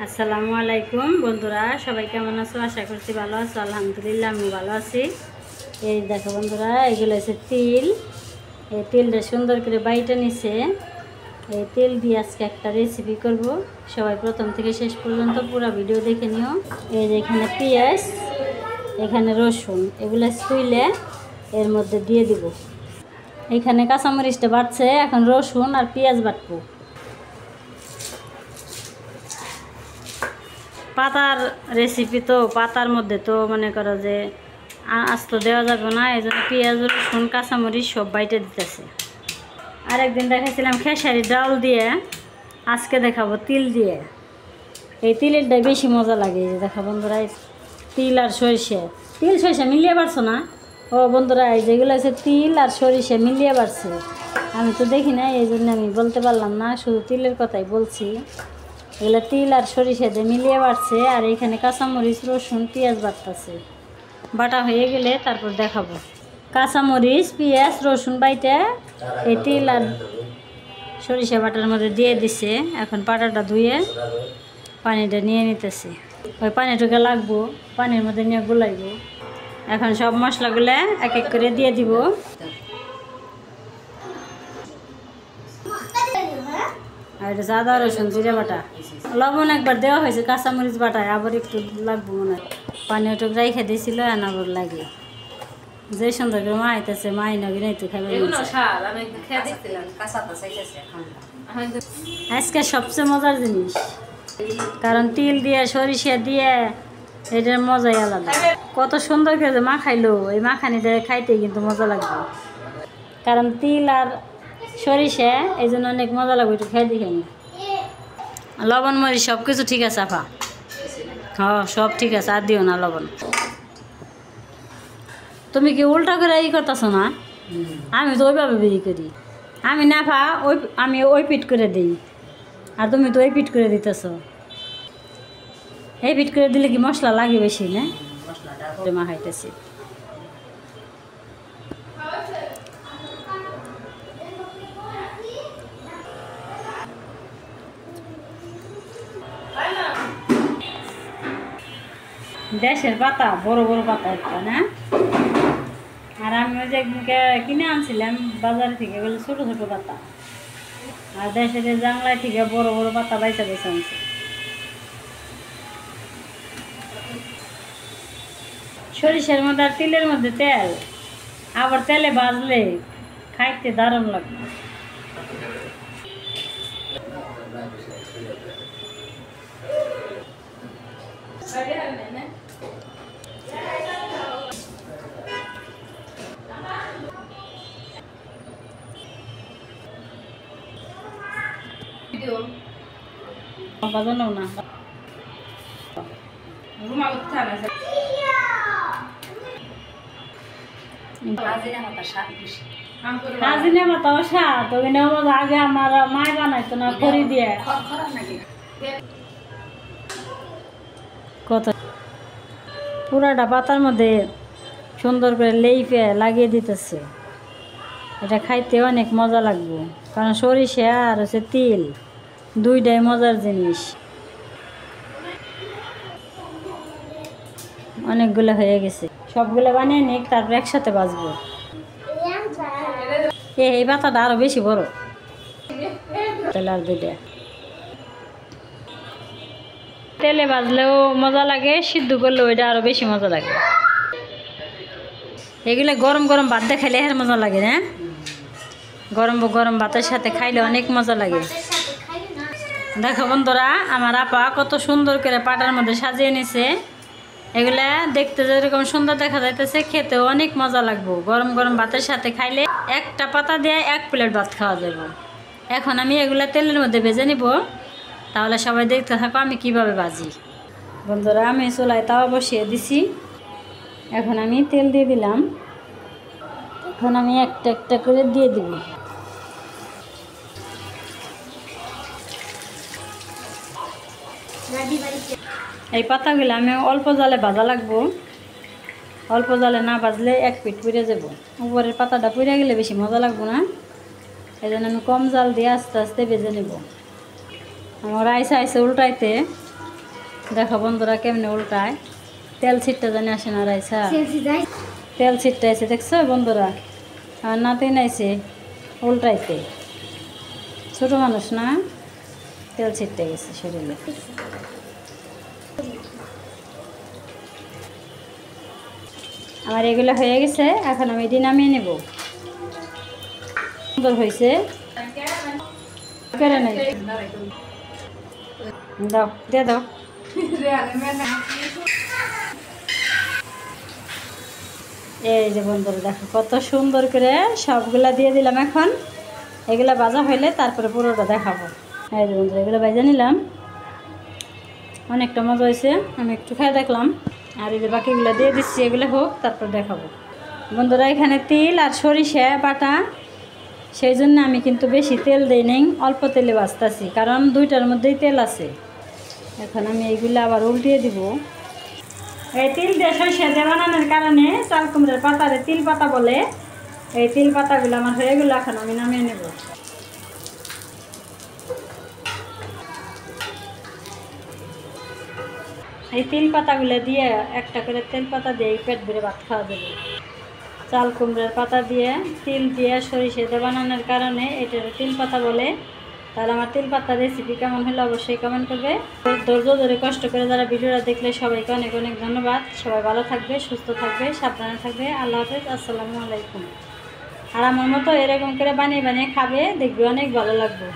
আসসালামু আলাইকুম বন্ধুরা, সবাই কেমন আছো? আশা করছি ভালো আছো। আলহামদুলিল্লাহ আমি ভালো আছি। এই দেখো বন্ধুরা, এগুলো হচ্ছে তিল। এই তিলটা সুন্দর করে বাইটা নিছে। এই তেল দিয়ে আজকে একটা রেসিপি করব। সবাই প্রথম থেকে শেষ পর্যন্ত পুরো ভিডিও দেখে নিও। এই যে এখানে পেঁয়াজ, এখানে রসুন, এগুলো ছুইলে এর মধ্যে দিয়ে দিব। এখানে কাঁচামরিচটা বাটছে, এখন রসুন আর পেঁয়াজ বাটবো। পাতার রেসিপি তো, পাতার মধ্যে তো মনে করো যে আস্ত দেওয়া যাবে না, এই জন্য পেঁয়াজ রসুন কাঁচামরিচ সব বাইটে দিতেছে। আরেকদিন দেখাইছিলাম খেসারি ডাল দিয়ে, আজকে দেখাবো তিল দিয়ে। এই তিলেরটা বেশি মজা লাগে। এই দেখা বন্ধুরা, তিল আর সরিষা, তিল সরিষা মিলিয়ে পারছো না? ও বন্ধুরা, এই যেগুলো আছে তিল আর সরিষা মিলিয়ে পারছে। আমি তো দেখি না, এই জন্য আমি বলতে পারলাম না, শুধু তিলের কথাই বলছি। এগুলো তিল আর সরিষা দিয়ে মিলিয়ে বাড়ছে। আর এখানে কাঁচামরিচ রসুন পেঁয়াজ বাটতেছে। বাটা হয়ে গেলে তারপর দেখাবো। কাঁচামরিচ পেঁয়াজ রসুন বাইটে এই তিল আর সরিষা বাটার মধ্যে দিয়ে দিছে। এখন পাটাটা ধুয়ে পানিটা নিয়ে নিতেছি। ওই পানিটুকে লাগবো, পানির মধ্যে নিয়ে গুলাইব। এখন সব মশলাগুলো এক এক করে দিয়ে দিব। আর এটা আদা রসুন জিরে বাটা, লবণ একবার দেওয়া হয়েছে, কাঁচামরিচ বাটায় আবার একটু লাগবো মনে হয়। পানি ওটু রেখে দিয়েছিল, আনাবার লাগে। যে সুন্দর করে মা আইতেছে, মাই নাকি নাইতে খাবে। আজকে সবচেয়ে মজার জিনিস, কারণ তিল দিয়ে সরিষা দিয়ে এটার মজাই আলাদা। কত সুন্দর করে যে মাখাইলো, এই মাখানিটা খাইতে কিন্তু মজা লাগবে। কারণ তিল আর সরিষা, এই জন্য অনেক মজা লাগবে। একটু খেয়ে দেখে নি। লবণ মরিচ সব কিছু ঠিক আছে আপা? হ্যাঁ সব ঠিক আছে, আর দিও না লবণ। তুমি কি উল্টা করে ই করতেছো না? আমি তো ওইভাবে বেরি করি। আমি না ফা আমি ওই পিট করে দিই, আর তুমি তো ওই পিট করে দিতেছ। এই পিট করে দিলে কি মশলা লাগে বেশি না? মাখাইতেছি। দেশের পাতা, বড় বড় পাতা একটা না। আর আমি ওই যে একদিনকে কিনে আনছিলাম বাজার থেকে, বলে ছোট ছোট পাতা। আর দেশের জাংলায় থেকে বড় বড় পাতা বাইসা বেছে আনছে। সরিষার মধ্যে আর তিলের মধ্যে তেল, আবার তেলে ভাজলে খাইতে দারুণ লাগবে। বাজানো না কাজিনে মাতাও স্বাদ, আগে আমার মায় বানাইতো না খড়ি দিয়ে। কত পুরাটা পাতার মধ্যে সুন্দর করে লেইফে লাগিয়ে দিতেছে। এটা খাইতে অনেক মজা লাগবে, কারণ সরিষা আর হচ্ছে তিল দুইটাই মজার জিনিস। অনেকগুলো হয়ে গেছে, সবগুলো বানিয়ে নিক, তারপর একসাথে বাজবো। এই পাতাটা আরো বেশি বড়, তাহলে আর দুইটা। তেলে ভাজলেও মজা লাগে, সিদ্ধ করলেও এটা আরো বেশি মজা লাগে। এগুলো গরম গরম ভাত দিয়ে খাইলে এর মজা লাগে না? গরম গরম ভাতের সাথে খাইলে অনেক মজা লাগে। দেখো বন্ধুরা, আমার আপা কত সুন্দর করে পাটার মধ্যে সাজিয়ে নিছে। এগুলা দেখতে যেরকম সুন্দর দেখা যাইতেছে, খেতেও অনেক মজা লাগবে। গরম গরম ভাতের সাথে খাইলে একটা পাতা দিয়ে 1 প্লেট ভাত খাওয়া যাবে। এখন আমি এগুলা তেলের মধ্যে ভেজে নিব, তাহলে সবাই দেখতে থাকো আমি কিভাবে ভাজি। বন্ধুরা, আমি চুলায় তাওয়া বসিয়ে দিছি। এখন আমি তেল দিয়ে দিলাম। এখন আমি একটা একটা করে দিয়ে দিব। এই পাতাগুলো আমি অল্প জালে ভাজা লাগবো। অল্প জালে না ভাজলে এক পিঠ পুড়ে যাব। উপরের পাতাটা পুড়ে গেলে বেশি মজা লাগবো না, এই জন্য আমি কম জাল দিয়ে আস্তে আস্তে ভেজে নেব। আমার আইসে উল্টাইতে, দেখো বন্ধুরা কেমনে উল্টায়, তেল ছিটটা জানি আসে না রাইসা, তেল ছিটটাইছে দেখছো বন্ধুরা। আর নাতি নাইছে উল্টাইতে, ছোট মানুষ না, তেল ছিটতে গেছে শরীরে। আমার এগুলো হয়ে গেছে, এখন আমি এটি নামিয়ে নেব। সুন্দর হয়েছে, কেড়ে নেই, দাও দিয়ে দাও। এই যে বন্ধুরা দেখো কত সুন্দর করে সবগুলা দিয়ে দিলাম। এখন এগুলা ভাজা হইলে তারপরে পুরোটা দেখাবো। এই যে বন্ধুরা এগুলো ভাজা নিলাম, অনেকটা মজা হয়েছে, আমি একটু খেয়ে দেখলাম। আর এই যে বাকিগুলো দিয়ে দিচ্ছি, এগুলো হোক তারপর দেখাবো। বন্ধুরা এখানে তিল আর সরিষা বাটা, সেই জন্য আমি কিন্তু বেশি তেল দিই নেই, অল্প তেলে ভাজতেছি, কারণ দুইটার মধ্যেই তেল আছে। এখন আমি এইগুলো আবার উল্টিয়ে দিব। এই তিল দিয়ে সরিষা দিয়ে বানানোর কারণে চাল কুমড়ার পাতারে তিল পাতা বলে। এই তিল পাতাগুলো আমার হয়ে গেলো, এখন আমি নামিয়ে নেব। এই তিল পাতাগুলো দিয়ে একটা করে তেল পাতা দিয়ে পেট ভরে ভাত খাওয়া যাবে। চাল কুমড়ার পাতা দিয়ে তিল দিয়ে সরিষা দিয়ে বানানোর কারণে এটার তিল পাতা বলে। তাহলে আমার তিল পাতা রেসিপি কেমন হলো অবশ্যই কমেন্ট করবে। ধৈর্য ধরে কষ্ট করে যারা ভিডিওটা দেখলে সবাইকে অনেক অনেক ধন্যবাদ। সবাই ভালো থাকবে, সুস্থ থাকবে, সাবধানে থাকবে। আল্লাহ হাফেজ, আসসালামু আলাইকুম। আর আমার মতো এরকম করে বানিয়ে বানিয়ে খাবে, দেখবে অনেক ভালো লাগবে।